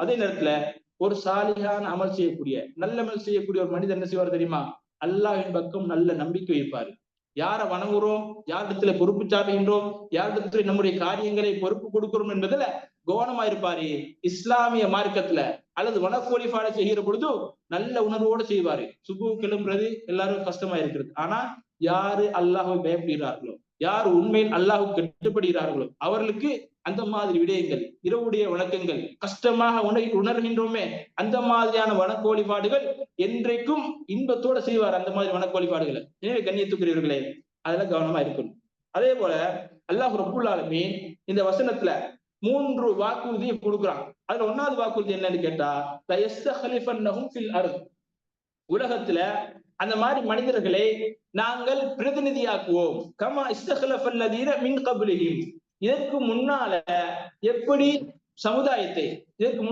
அதே நேரத்துல ஒரு சாலிகான அமல் செய்யக்கூடிய நல்ல அமல் செய்யக்கூடிய ஒரு மனிதன் என்ன செய்வார் தெரியுமா? அல்லாஹ்வின் பக்கம் நல்ல நம்பிக்கை வைப்பாரு. யாரை வணங்குறோம், யாரிடத்துல பொறுப்பு சாட்டுகின்றோம், யாரிடத்துல நம்முடைய காரியங்களை பொறுப்பு கொடுக்கிறோம் என்பதுல கவனமா இருப்பாரு. இஸ்லாமிய மார்க்கத்துல அல்லது வனக்கோழிபாடு செய்கிற பொழுது நல்ல உணர்வோடு செய்வாரு. சுபு கிளம்புறது எல்லாரும் கஷ்டமா இருக்கிறது. ஆனா யாரு அல்லாஹ்வை பயப்படுகிறார்களோ, யார் உண்மையில் அல்லாஹ்வுக்கு கட்டுப்படுகிறார்களோ அவர்களுக்கு அந்த மாதிரி விடயங்கள், இரவுடைய வணக்கங்கள் கஷ்டமாக உணர்கின்றோமே, அந்த மாதிரியான வணக்க வழிபாடுகள் என்றைக்கும் இன்பத்தோட செய்வார். அந்த மாதிரி வணக்க வழிபாடுகளை. எனவே கண்ணியத்துக்குரியவர்களே, அதுல கவனமா இருக்கணும். அதே போல அல்லாஹ் ரப்புல் ஆலமீன் இந்த வசனத்துல 3 வாக்குறுதியை கொடுக்குறான். அதுல 1வது வாக்குறுதி என்னன்னு கேட்டா, லயஸ்தஹலிஃபன்னஹும் ஃபில் அர்த், உலகத்துல அந்த மாதிரி மனிதர்களை நாங்கள் பிரதிநிதியாக்குவோம். கமா இஸ்தஹலஃபல்லதீன மின் கப்லிஹிம், இதற்கு முன்னால எப்படி சமுதாயத்தை, இதற்கு